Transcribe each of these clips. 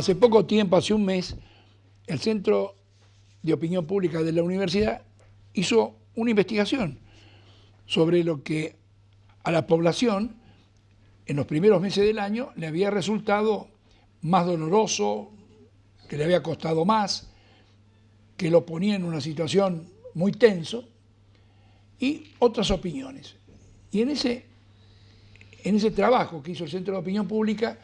Hace poco tiempo, hace un mes, el Centro de Opinión Pública de la Universidad hizo una investigación sobre lo que a la población en los primeros meses del año le había resultado más doloroso, que le había costado más, que lo ponía en una situación muy tenso, y otras opiniones. Y en ese trabajo que hizo el Centro de Opinión Pública,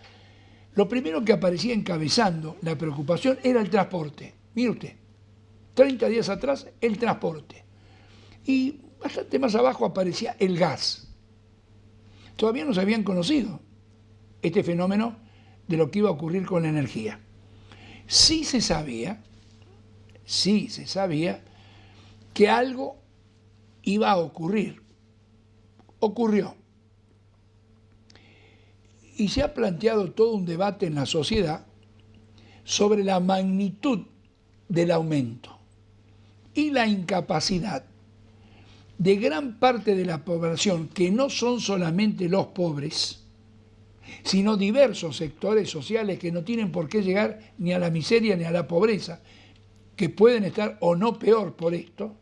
lo primero que aparecía encabezando la preocupación era el transporte. Mire usted, 30 días atrás, el transporte. Y bastante más abajo aparecía el gas. Todavía no se habían conocido este fenómeno de lo que iba a ocurrir con la energía. Sí se sabía que algo iba a ocurrir. Ocurrió. Y se ha planteado todo un debate en la sociedad sobre la magnitud del aumento y la incapacidad de gran parte de la población, que no son solamente los pobres, sino diversos sectores sociales que no tienen por qué llegar ni a la miseria ni a la pobreza, que pueden estar o no peor por esto,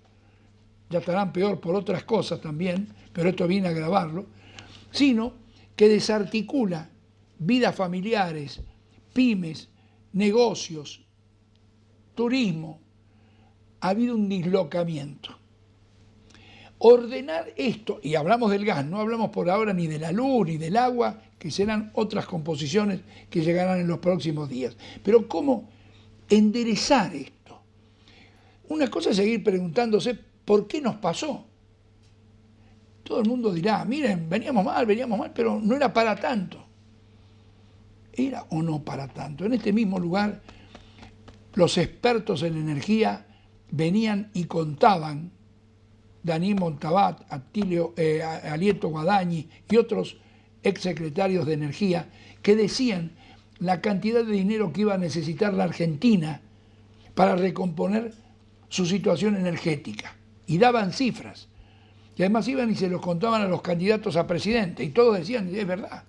ya estarán peor por otras cosas también, pero esto viene a agravarlo, sino que desarticula vidas familiares, pymes, negocios, turismo. Ha habido un dislocamiento. Ordenar esto, y hablamos del gas, no hablamos por ahora ni de la luz ni del agua, que serán otras composiciones que llegarán en los próximos días. Pero ¿cómo enderezar esto? Una cosa es seguir preguntándose por qué nos pasó. Todo el mundo dirá, miren, veníamos mal, pero no era para tanto. ¿Era o no para tanto? En este mismo lugar, los expertos en energía venían y contaban, Daniel Montabat, Alieto Guadañi y otros exsecretarios de energía, que decían la cantidad de dinero que iba a necesitar la Argentina para recomponer su situación energética. Y daban cifras. Y además iban y se los contaban a los candidatos a presidente. Y todos decían, es verdad.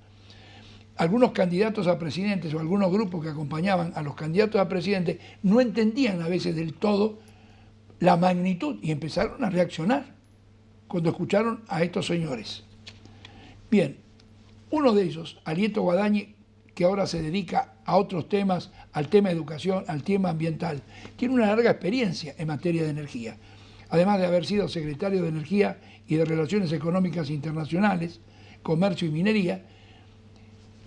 Algunos candidatos a presidentes o algunos grupos que acompañaban a los candidatos a presidente no entendían a veces del todo la magnitud y empezaron a reaccionar cuando escucharon a estos señores. Bien, uno de ellos, Alieto Guadañi, que ahora se dedica a otros temas, al tema de educación, al tema ambiental, tiene una larga experiencia en materia de energía. Además de haber sido secretario de Energía y de Relaciones Económicas Internacionales, Comercio y Minería,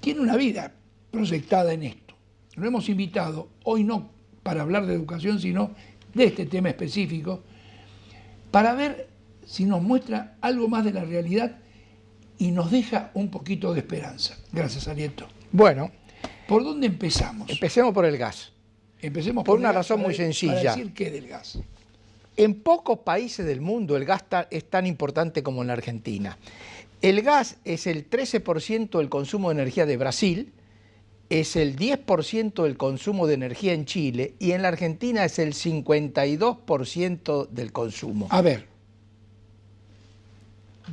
tiene una vida proyectada en esto. Lo hemos invitado, hoy no para hablar de educación, sino de este tema específico, para ver si nos muestra algo más de la realidad y nos deja un poquito de esperanza. Gracias, Alieto. Bueno. ¿Por dónde empezamos? Empecemos por el gas. Empecemos por una razón muy sencilla. Para decir qué del gas. En pocos países del mundo el gas es tan importante como en la Argentina. El gas es el 13% del consumo de energía de Brasil, es el 10% del consumo de energía en Chile y en la Argentina es el 52% del consumo. A ver,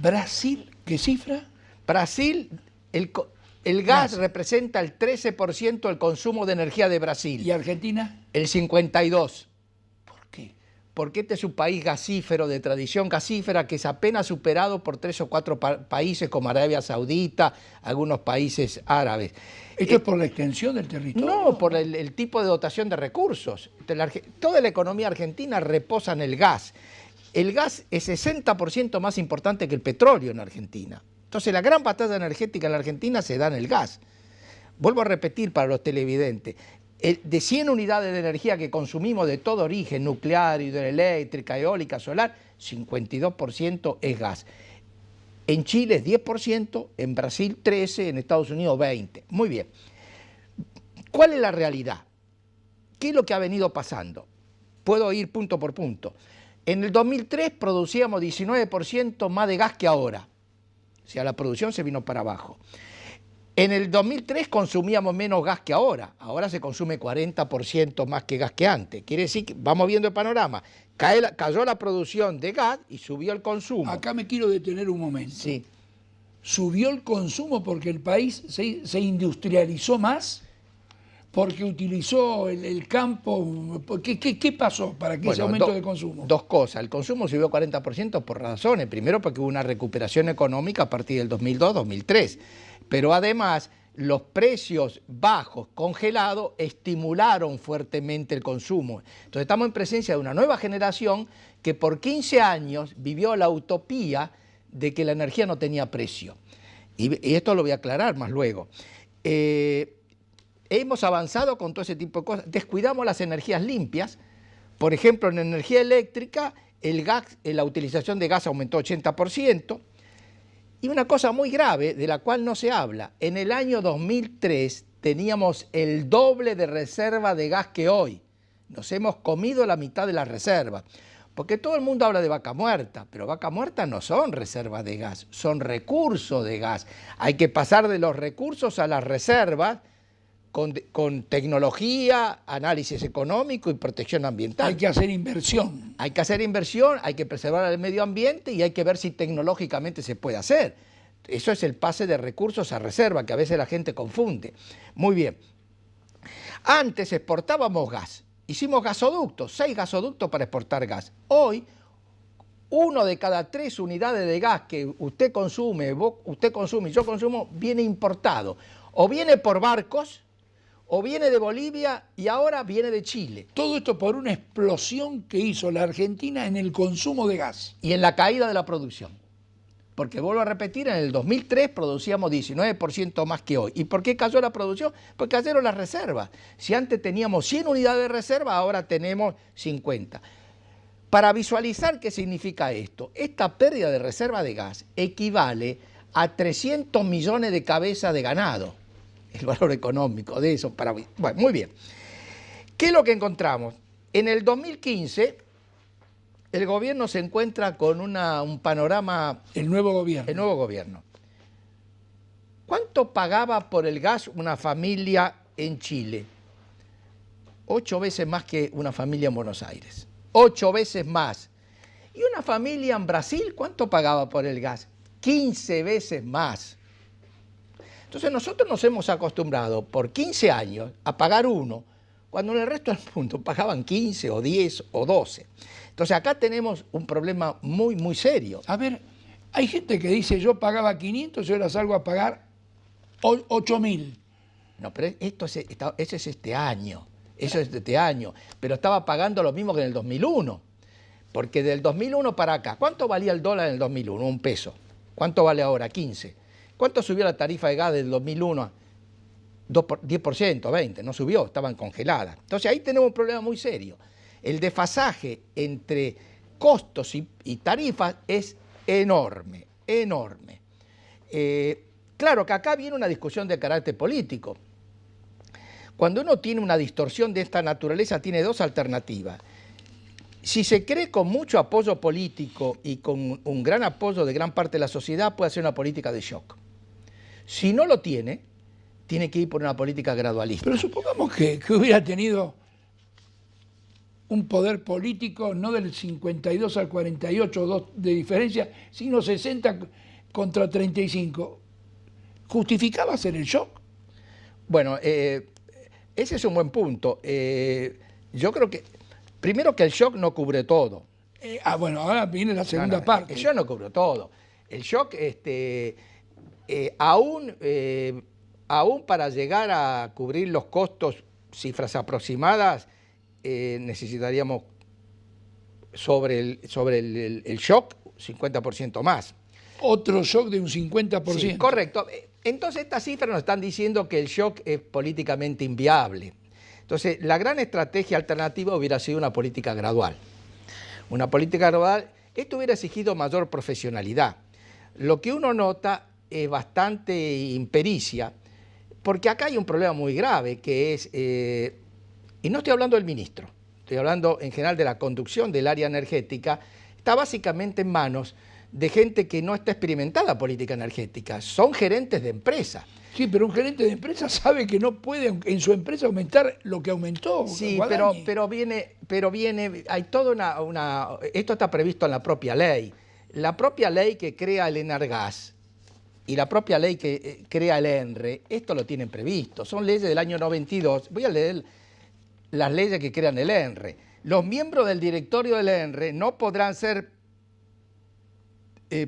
¿Brasil qué cifra? Brasil, el gas representa el 13% del consumo de energía de Brasil. ¿Y Argentina? El 52%. ¿Por qué? Porque este es un país gasífero, de tradición gasífera, que es apenas superado por 3 o 4 países como Arabia Saudita, algunos países árabes. ¿Esto es por la extensión del territorio? No, por el tipo de dotación de recursos. Toda la economía argentina reposa en el gas. El gas es 60% más importante que el petróleo en Argentina. Entonces la gran batalla energética en la Argentina se da en el gas. Vuelvo a repetir para los televidentes. De 100 unidades de energía que consumimos de todo origen, nuclear, hidroeléctrica, eólica, solar, 52% es gas. En Chile es 10%, en Brasil 13%, en Estados Unidos 20%. Muy bien. ¿Cuál es la realidad? ¿Qué es lo que ha venido pasando? Puedo ir punto por punto. En el 2003 producíamos 19% más de gas que ahora. O sea, la producción se vino para abajo. En el 2003 consumíamos menos gas que ahora. Ahora se consume 40% más que gas que antes. Quiere decir que vamos viendo el panorama. Cayó la producción de gas y subió el consumo. Acá me quiero detener un momento. Sí. ¿Subió el consumo porque el país se industrializó más? porque utilizó el campo. ¿Qué pasó para que ese aumento de consumo? Dos cosas. El consumo subió 40% por razones. Primero, porque hubo una recuperación económica a partir del 2002-2003. Pero además, los precios bajos, congelados, estimularon fuertemente el consumo. Entonces estamos en presencia de una nueva generación que por 15 años vivió la utopía de que la energía no tenía precio. Y esto lo voy a aclarar más luego. Hemos avanzado con todo ese tipo de cosas. Descuidamos las energías limpias. Por ejemplo, en energía eléctrica, la utilización de gas aumentó 80%. Y una cosa muy grave, de la cual no se habla, en el año 2003 teníamos el doble de reserva de gas que hoy. Nos hemos comido la mitad de la reserva. Porque todo el mundo habla de vaca muerta, pero vaca muerta no son reservas de gas, son recursos de gas. Hay que pasar de los recursos a las reservas con tecnología, análisis económico y protección ambiental. Hay que hacer inversión. Hay que hacer inversión, hay que preservar el medio ambiente y hay que ver si tecnológicamente se puede hacer. Eso es el pase de recursos a reserva, que a veces la gente confunde. Muy bien. Antes exportábamos gas. Hicimos gasoductos, 6 gasoductos para exportar gas. Hoy, 1 de cada 3 unidades de gas que usted consume y yo consumo, viene importado. O viene por barcos, o viene de Bolivia y ahora viene de Chile. Todo esto por una explosión que hizo la Argentina en el consumo de gas. Y en la caída de la producción. Porque vuelvo a repetir, en el 2003 producíamos 19% más que hoy. ¿Y por qué cayó la producción? Porque cayeron las reservas. Si antes teníamos 100 unidades de reserva, ahora tenemos 50. Para visualizar qué significa esto, esta pérdida de reserva de gas equivale a 300 millones de cabezas de ganado. El valor económico de eso. Bueno, muy bien. ¿Qué es lo que encontramos? En el 2015... el gobierno se encuentra con un panorama... El nuevo gobierno. El nuevo gobierno. ¿Cuánto pagaba por el gas una familia en Chile? 8 veces más que una familia en Buenos Aires. 8 veces más. ¿Y una familia en Brasil cuánto pagaba por el gas? 15 veces más. Entonces nosotros nos hemos acostumbrado por 15 años a pagar 1, cuando en el resto del mundo pagaban 15 o 10 o 12. Entonces acá tenemos un problema muy, muy serio. A ver, hay gente que dice yo pagaba 500 y ahora salgo a pagar 8.000. No, pero ese es este año. Eso es de este año. Pero estaba pagando lo mismo que en el 2001. Porque del 2001 para acá, ¿cuánto valía el dólar en el 2001? 1 peso. ¿Cuánto vale ahora? 15. ¿Cuánto subió la tarifa de gas del 2001 a 10%, 20%? No subió, estaban congeladas. Entonces ahí tenemos un problema muy serio. El desfasaje entre costos y tarifas es enorme, enorme. Claro que acá viene una discusión de carácter político. Cuando uno tiene una distorsión de esta naturaleza, tiene 2 alternativas. Si se cree con mucho apoyo político y con un gran apoyo de gran parte de la sociedad, puede hacer una política de shock. Si no lo tiene que ir por una política gradualista. Pero supongamos que hubiera tenido un poder político no del 52 al 48 2 de diferencia, sino 60 contra 35. ¿Justificaba hacer el shock? Bueno, ese es un buen punto. Yo creo que, primero que el shock no cubre todo. Bueno, ahora viene la segunda parte. El shock no cubre todo. El shock, aún para llegar a cubrir los costos, cifras aproximadas, necesitaríamos sobre el shock 50% más. Otro shock de un 50%. Sí, correcto. Entonces estas cifras nos están diciendo que el shock es políticamente inviable. Entonces la gran estrategia alternativa hubiera sido una política gradual. Una política gradual, esto hubiera exigido mayor profesionalidad. Lo que uno nota es bastante impericia, porque acá hay un problema muy grave que es... y no estoy hablando del ministro, estoy hablando en general de la conducción del área energética, está básicamente en manos de gente que no está experimentada en política energética, son gerentes de empresa. Sí, pero un gerente de empresa sabe que no puede en su empresa aumentar lo que aumentó. Sí, pero viene, hay toda esto está previsto en la propia ley. La propia ley que crea el Enargas y la propia ley que crea el ENRE, esto lo tienen previsto. Son leyes del año 92. Voy a leer las leyes que crean el ENRE. Los miembros del directorio del ENRE no podrán ser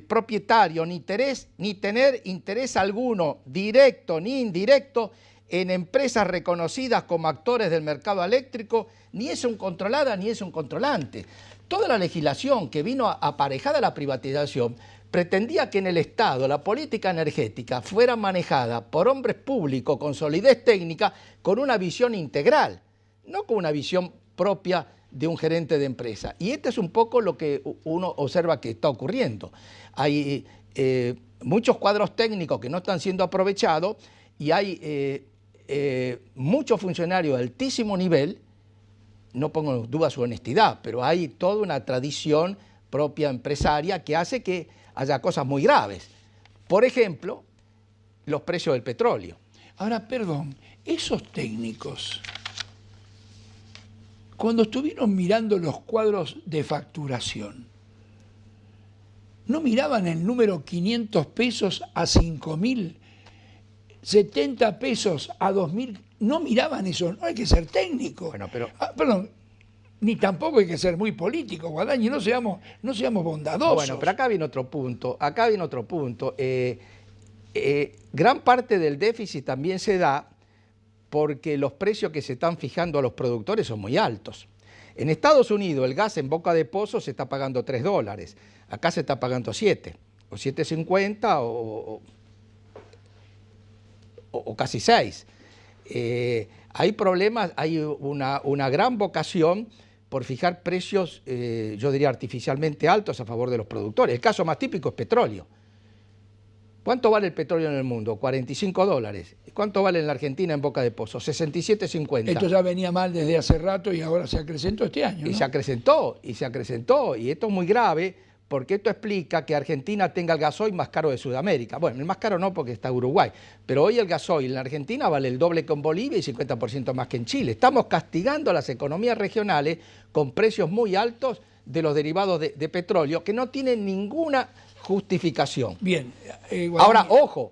propietarios ni tener interés alguno, directo ni indirecto, en empresas reconocidas como actores del mercado eléctrico, ni es un controlada ni es un controlante. Toda la legislación que vino aparejada a la privatización pretendía que en el Estado la política energética fuera manejada por hombres públicos con solidez técnica, con una visión integral, no con una visión propia de un gerente de empresa. Y esto es un poco lo que uno observa que está ocurriendo. Hay muchos cuadros técnicos que no están siendo aprovechados y hay muchos funcionarios de altísimo nivel, no pongo en duda su honestidad, pero hay toda una tradición propia empresaria que hace que haya cosas muy graves. Por ejemplo, los precios del petróleo. Ahora, perdón, esos técnicos, cuando estuvieron mirando los cuadros de facturación, ¿no miraban el número 500 pesos a 5.000, 70 pesos a 2.000? No miraban eso, no hay que ser técnico. Bueno, pero... perdón, ni tampoco hay que ser muy político, Guadañi, no seamos bondadosos. Bueno, pero acá viene otro punto, gran parte del déficit también se da porque los precios que se están fijando a los productores son muy altos. En Estados Unidos el gas en boca de pozo se está pagando $3, acá se está pagando 7, o 7.50 o casi 6. Hay problemas, hay una gran vocación por fijar precios, yo diría artificialmente altos a favor de los productores. El caso más típico es petróleo. ¿Cuánto vale el petróleo en el mundo? $45. ¿Cuánto vale en la Argentina en boca de pozo? 67.50. Esto ya venía mal desde hace rato y ahora se acrecentó este año, ¿no? Y se acrecentó, y esto es muy grave porque esto explica que Argentina tenga el gasoil más caro de Sudamérica. Bueno, el más caro no porque está Uruguay, pero hoy el gasoil en la Argentina vale el doble que en Bolivia y 50% más que en Chile. Estamos castigando a las economías regionales con precios muy altos de los derivados de petróleo que no tienen ninguna justificación. Bien. Ahora, ojo,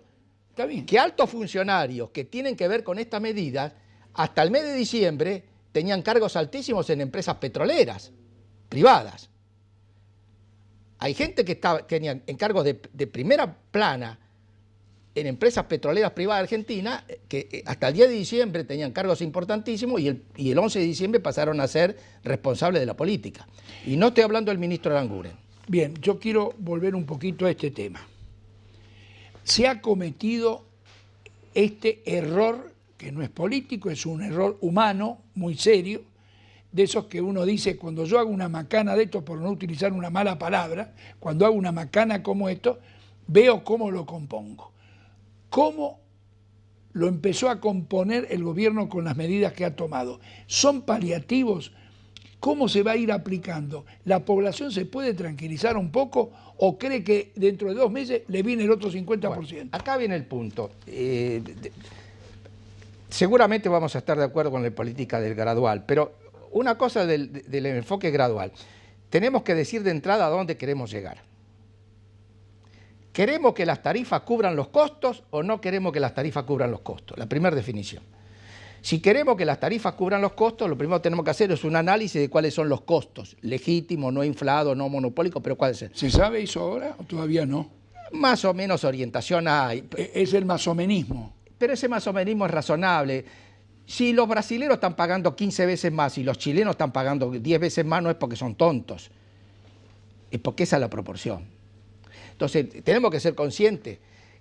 está bien, que altos funcionarios que tienen que ver con estas medidas, hasta el mes de diciembre tenían cargos altísimos en empresas petroleras privadas. Hay gente que tenía encargos de primera plana en empresas petroleras privadas argentinas que hasta el 10 de diciembre tenían cargos importantísimos y el 11 de diciembre pasaron a ser responsables de la política. Y no estoy hablando del ministro Aranguren. Bien, yo quiero volver un poquito a este tema. Se ha cometido este error, que no es político, es un error humano muy serio, de esos que uno dice, cuando yo hago una macana de esto, por no utilizar una mala palabra, cuando hago una macana como esto, veo cómo lo compongo. Cómo lo empezó a componer el gobierno con las medidas que ha tomado. ¿Son paliativos? ¿Cómo se va a ir aplicando? ¿La población se puede tranquilizar un poco o cree que dentro de 2 meses le viene el otro 50%? Bueno, acá viene el punto. Seguramente vamos a estar de acuerdo con la política del gradual, pero una cosa del enfoque gradual. Tenemos que decir de entrada a dónde queremos llegar. ¿Queremos que las tarifas cubran los costos o no queremos que las tarifas cubran los costos? La primera definición. Si queremos que las tarifas cubran los costos, lo primero que tenemos que hacer es un análisis de cuáles son los costos, legítimos, no inflados, no monopólicos, pero cuáles son. ¿Se sabe eso ahora o todavía no? Más o menos orientación hay. Es el masomenismo. Pero ese masomenismo es razonable. Si los brasileños están pagando 15 veces más y los chilenos están pagando 10 veces más, no es porque son tontos, es porque esa es la proporción. Entonces, tenemos que ser conscientes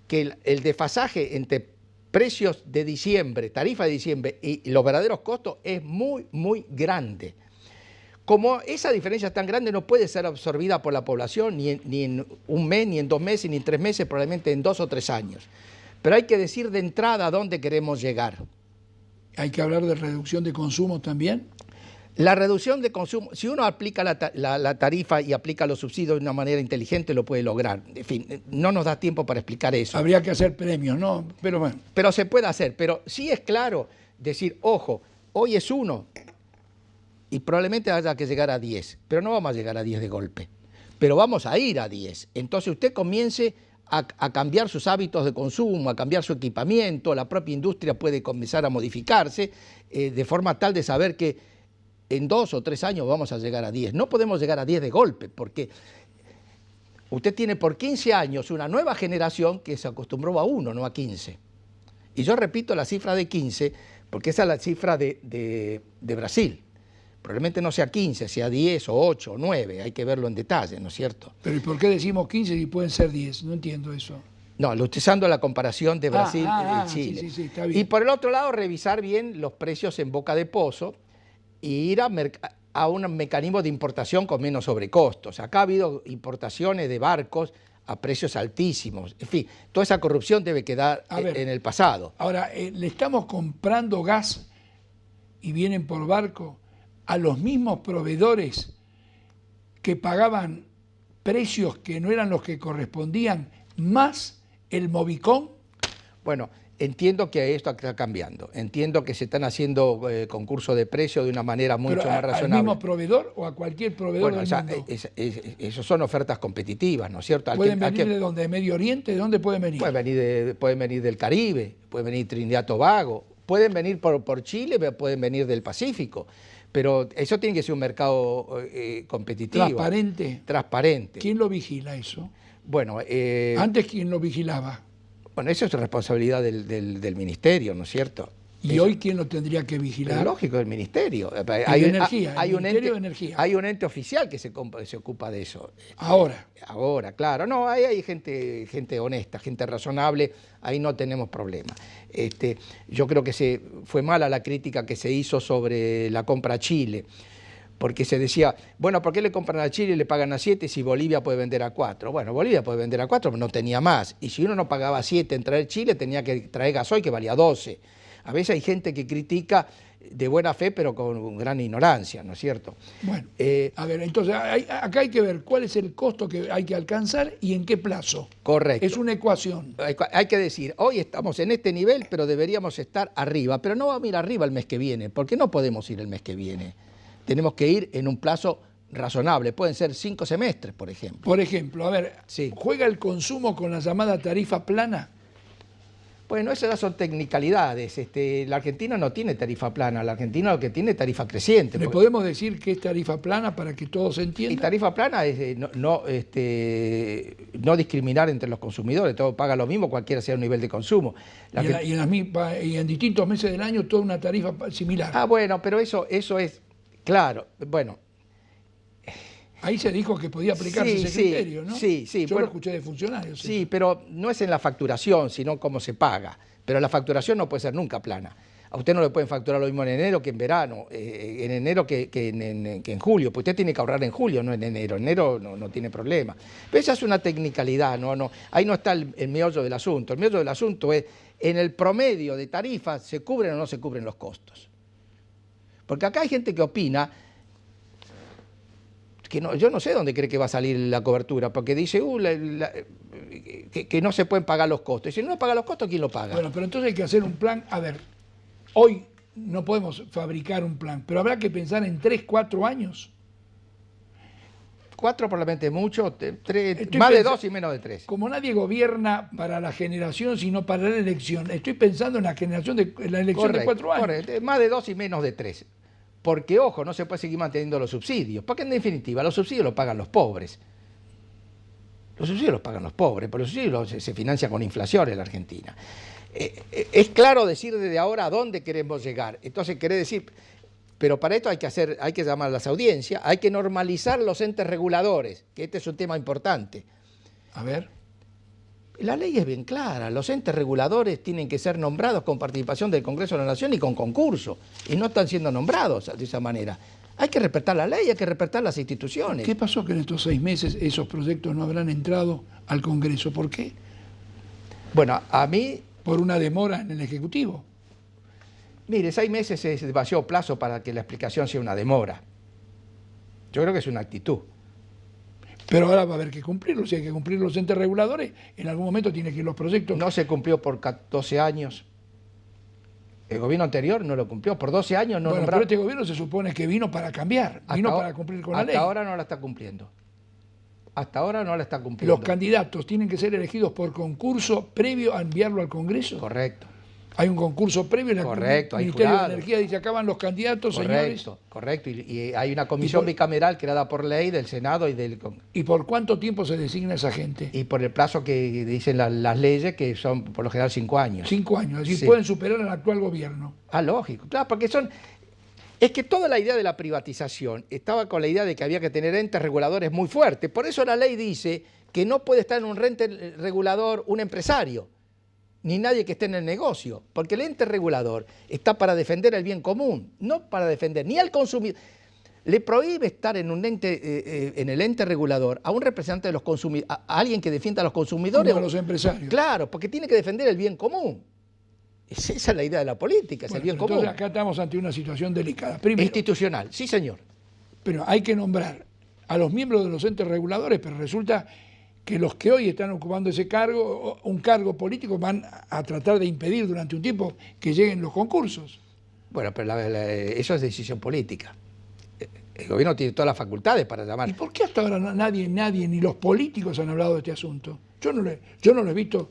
que el desfasaje entre precios de diciembre, tarifa de diciembre y los verdaderos costos es muy, muy grande. Como esa diferencia es tan grande, no puede ser absorbida por la población ni en un mes, ni en 2 meses, ni en 3 meses, probablemente en 2 o 3 años. Pero hay que decir de entrada a dónde queremos llegar. ¿Hay que hablar de reducción de consumo también? La reducción de consumo, si uno aplica la tarifa y aplica los subsidios de una manera inteligente, lo puede lograr. En fin, no nos da tiempo para explicar eso. Habría que hacer premios, ¿no? Pero bueno. Pero se puede hacer, pero sí es claro decir, ojo, hoy es 1 y probablemente haya que llegar a 10, pero no vamos a llegar a 10 de golpe, pero vamos a ir a 10. Entonces usted comience a cambiar sus hábitos de consumo, a cambiar su equipamiento, la propia industria puede comenzar a modificarse de forma tal de saber que en 2 o 3 años vamos a llegar a 10. No podemos llegar a 10 de golpe, porque usted tiene por 15 años una nueva generación que se acostumbró a 1, no a 15. Y yo repito la cifra de 15, porque esa es la cifra de Brasil. Probablemente no sea 15, sea 10 o 8 o 9, hay que verlo en detalle, ¿no es cierto? Pero ¿y por qué decimos 15 si pueden ser 10? No entiendo eso. No, lo estoy usando la comparación de Brasil y Chile. Sí, está bien. Y por el otro lado, revisar bien los precios en boca de pozo e ir a un mecanismo de importación con menos sobrecostos. Acá ha habido importaciones de barcos a precios altísimos. En fin, toda esa corrupción debe quedar en el pasado. Ahora, le estamos comprando gas y vienen por barco a los mismos proveedores que pagaban precios que no eran los que correspondían, más el Movicón. Bueno, entiendo que esto está cambiando. Entiendo que se están haciendo concursos de precios de una manera mucho más razonable. ¿Al mismo proveedor o a cualquier proveedor del mundo? Esos son ofertas competitivas, ¿no es cierto? ¿Pueden venir de dónde? ¿De Medio Oriente? ¿De dónde pueden venir? Pueden venir del Caribe, pueden venir de Trinidad y Tobago, pueden venir por Chile, pueden venir del Pacífico. Pero eso tiene que ser un mercado competitivo. Transparente. ¿Quién lo vigila eso? Bueno, antes, ¿quién lo vigilaba? Bueno, eso es responsabilidad del ministerio, ¿no es cierto? ¿Y eso, hoy quién lo tendría que vigilar? Es lógico, el ministerio. Hay un ente oficial que se ocupa de eso. Ahora, claro. No, ahí hay gente honesta, gente razonable, ahí no tenemos problema. Yo creo que fue mala la crítica que se hizo sobre la compra a Chile, porque se decía, bueno, ¿por qué le compran a Chile y le pagan a 7 si Bolivia puede vender a 4? Bueno, Bolivia puede vender a 4, pero no tenía más. Y si uno no pagaba 7 en traer Chile, tenía que traer gasoil que valía 12. A veces hay gente que critica de buena fe, pero con gran ignorancia, ¿no es cierto? Bueno, a ver, entonces acá hay que ver cuál es el costo que hay que alcanzar y en qué plazo. Correcto. Es una ecuación. Hay que decir, hoy estamos en este nivel, pero deberíamos estar arriba. Pero no vamos a ir arriba el mes que viene, porque no podemos ir el mes que viene. Tenemos que ir en un plazo razonable. Pueden ser 5 semestres, por ejemplo. Por ejemplo, a ver, sí. ¿Juega el consumo con la llamada tarifa plana? Bueno, esas son tecnicalidades. La Argentina no tiene tarifa plana, la Argentina lo que tiene es tarifa creciente. ¿Le podemos decir qué es tarifa plana para que todos entiendan? Y tarifa plana es no discriminar entre los consumidores, todo paga lo mismo, cualquiera sea el nivel de consumo. Y en distintos meses del año toda una tarifa similar. Ah, bueno, pero eso es, claro, bueno. Ahí se dijo que podía aplicarse ese criterio, ¿no? Sí. Yo lo escuché de funcionarios. Sí, pero no es en la facturación, sino cómo se paga. Pero la facturación no puede ser nunca plana. A usted no le pueden facturar lo mismo en enero que en verano, en enero que en julio, pues usted tiene que ahorrar en julio, no en enero. En enero no tiene problema. Pero esa es una tecnicalidad, ahí no está el meollo del asunto. El meollo del asunto es, en el promedio de tarifas, ¿se cubren o no se cubren los costos? Porque acá hay gente que opina que yo no sé dónde cree que va a salir la cobertura, porque dice que no se pueden pagar los costos. Y si no paga los costos, ¿quién lo paga? Bueno, pero entonces hay que hacer un plan. A ver, hoy no podemos fabricar un plan, pero habrá que pensar en 3, 4 años. 4 probablemente mucho, 3, más de 2 y menos de 3. Como nadie gobierna para la generación, sino para la elección, estoy pensando en la generación de la elección de 4 años. Correcto, más de 2 y menos de 3. Porque, ojo, no se puede seguir manteniendo los subsidios, porque en definitiva los subsidios los pagan los pobres. Los subsidios los pagan los pobres, pero los subsidios se financian con inflación en la Argentina. Es claro decir desde ahora a dónde queremos llegar. Entonces, quiere decir, pero para esto hay que llamar a las audiencias, hay que normalizar los entes reguladores, que este es un tema importante. A ver. La ley es bien clara, los entes reguladores tienen que ser nombrados con participación del Congreso de la Nación y con concurso, y no están siendo nombrados de esa manera. Hay que respetar la ley, hay que respetar las instituciones. ¿Qué pasó que en estos 6 meses esos proyectos no habrán entrado al Congreso? ¿Por qué? Bueno, a mí... Por una demora en el Ejecutivo. Mire, 6 meses es demasiado plazo para que la explicación sea una demora. Yo creo que es una actitud. Pero ahora va a haber que cumplirlo. Si hay que cumplir los entes reguladores, en algún momento tienen que ir los proyectos. No se cumplió por 12 años. El gobierno anterior no lo cumplió. Por 12 años no nombraron. Pero este gobierno se supone que vino para cambiar, vino para cumplir con la ley. Hasta ahora no la está cumpliendo. Hasta ahora no la está cumpliendo. Los candidatos tienen que ser elegidos por concurso previo a enviarlo al Congreso. Correcto. Hay un concurso previo, el Ministerio de Energía dice, acá van los candidatos, señores. Correcto. Y hay una comisión bicameral creada por ley del Senado y del Congreso. ¿Y por cuánto tiempo se designa esa gente? Y por el plazo que dicen las leyes, que son por lo general 5 años. 5 años, es decir, Sí. pueden superar al actual gobierno. Ah, lógico, claro, porque es que toda la idea de la privatización estaba con la idea de que había que tener entes reguladores muy fuertes. Por eso la ley dice que no puede estar en un ente regulador un empresario, ni nadie que esté en el negocio, porque el ente regulador está para defender el bien común, no para defender ni al consumidor. Le prohíbe estar en un ente, en el ente regulador a un representante de los consumidores, a alguien que defienda a los consumidores. Como a los empresarios. Claro, porque tiene que defender el bien común. Esa es la idea de la política, es el bien común. Entonces acá estamos ante una situación delicada. Primero, institucional, sí señor. pero hay que nombrar a los miembros de los entes reguladores, pero resulta que los que hoy están ocupando ese cargo, un cargo político, van a tratar de impedir durante un tiempo que lleguen los concursos. Bueno, pero eso es decisión política. El gobierno tiene todas las facultades para llamar. ¿Y por qué hasta ahora nadie, ni los políticos han hablado de este asunto? Yo no lo he visto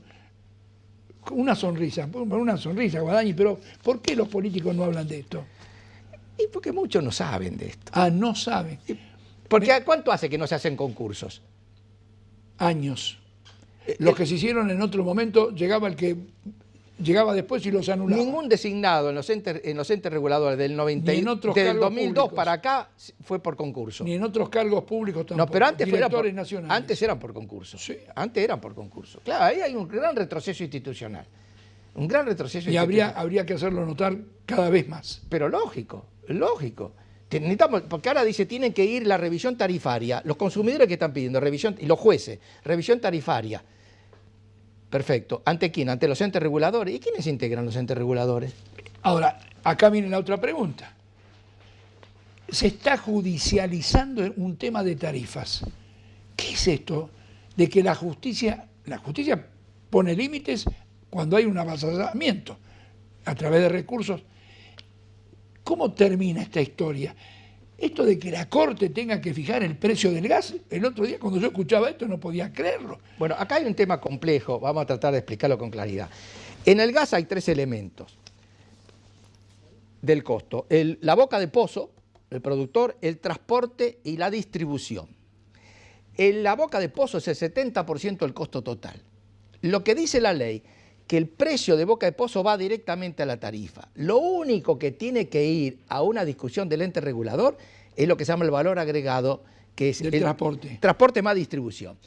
con una sonrisa, Guadañi, pero ¿por qué los políticos no hablan de esto? Y porque muchos no saben de esto. Ah, no saben. Porque ¿cuánto hace que no se hacen concursos? Años. Los que se hicieron en otro momento, llegaba el que llegaba después y los anulaba. Ningún designado en los entes reguladores del 90, Ni en otros desde el cargos 2002 públicos. Para acá fue por concurso. Ni en otros cargos públicos tampoco. No, pero antes nacionales. antes eran por concurso. Sí. Antes eran por concurso. Claro, ahí hay un gran retroceso institucional. Un gran retroceso Y institucional. habría que hacerlo notar cada vez más. Pero lógico. Necesitamos, porque ahora dice, tienen que ir la revisión tarifaria. Los consumidores que están pidiendo revisión, y los jueces, revisión tarifaria. Perfecto. ¿Ante quién? ¿Ante los entes reguladores? ¿Y quiénes integran los entes reguladores? Ahora, acá viene la otra pregunta. Se está judicializando un tema de tarifas. ¿Qué es esto de que la justicia pone límites cuando hay un avasallamiento a través de recursos? ¿Cómo termina esta historia? Esto de que la Corte tenga que fijar el precio del gas, el otro día cuando yo escuchaba esto no podía creerlo. Bueno, acá hay un tema complejo, vamos a tratar de explicarlo con claridad. En el gas hay 3 elementos del costo. La boca de pozo, el productor, el transporte y la distribución. En la boca de pozo es el 70% del costo total. Lo que dice la ley, que el precio de boca de pozo va directamente a la tarifa. Lo único que tiene que ir a una discusión del ente regulador es lo que se llama el valor agregado, que es el transporte. Transporte más distribución.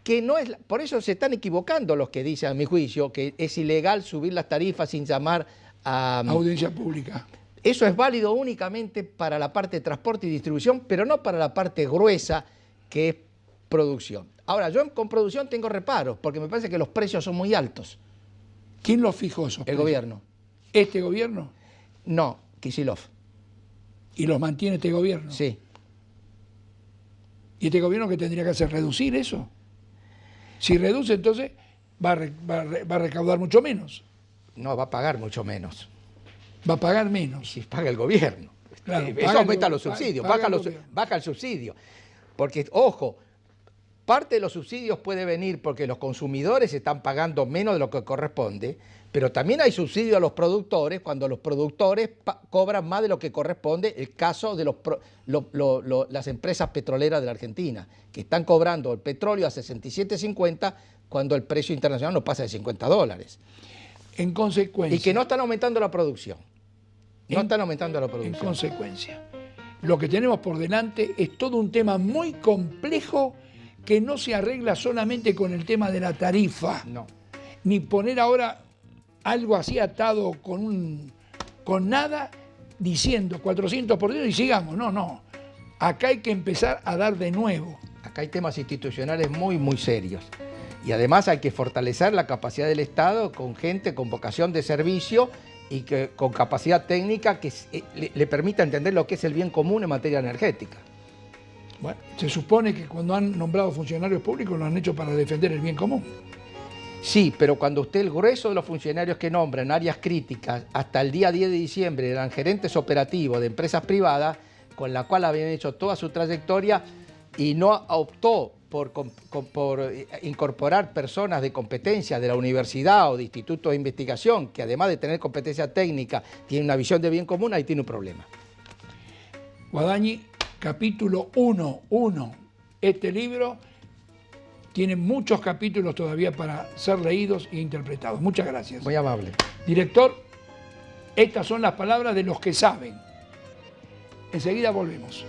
Que no es, por eso se están equivocando los que dicen, a mi juicio, que es ilegal subir las tarifas sin llamar a audiencia pública. Eso es válido únicamente para la parte de transporte y distribución, pero no para la parte gruesa, que es producción. Ahora, yo con producción tengo reparos, porque me parece que los precios son muy altos. ¿Quién los fijó esos El precios? gobierno. ¿Este gobierno? No, Kicillof. ¿Y los mantiene este gobierno? Sí. ¿Y este gobierno qué tendría que hacer? ¿Reducir eso? Si reduce, entonces va a recaudar mucho menos. No, va a pagar mucho menos. Va a pagar menos. Si paga el gobierno. Claro, Eso aumenta los subsidios, baja el subsidio. Porque, ojo, parte de los subsidios puede venir porque los consumidores están pagando menos de lo que corresponde, pero también hay subsidio a los productores cuando los productores cobran más de lo que corresponde. El caso de las empresas petroleras de la Argentina, que están cobrando el petróleo a 67.50 cuando el precio internacional no pasa de $50. En consecuencia. Y que no están aumentando la producción. No están aumentando la producción. En consecuencia, lo que tenemos por delante es todo un tema muy complejo que no se arregla solamente con el tema de la tarifa. No. Ni poner ahora algo así atado con nada, diciendo 400% y sigamos. No. Acá hay que empezar a dar de nuevo. Acá hay temas institucionales muy, muy serios. Y además hay que fortalecer la capacidad del Estado con gente con vocación de servicio y con capacidad técnica que le permita entender lo que es el bien común en materia energética. Bueno, se supone que cuando han nombrado funcionarios públicos lo han hecho para defender el bien común. Sí, pero cuando el grueso de los funcionarios que nombran en áreas críticas hasta el día 10 de diciembre eran gerentes operativos de empresas privadas, con la cual habían hecho toda su trayectoria y no optó por incorporar personas de competencia de la universidad o de institutos de investigación, que además de tener competencia técnica, tienen una visión de bien común, ahí tiene un problema. Guadañi, capítulo 1. Este libro tiene muchos capítulos todavía para ser leídos e interpretados. Muchas gracias. Muy amable. Director, estas son las palabras de los que saben. Enseguida volvemos.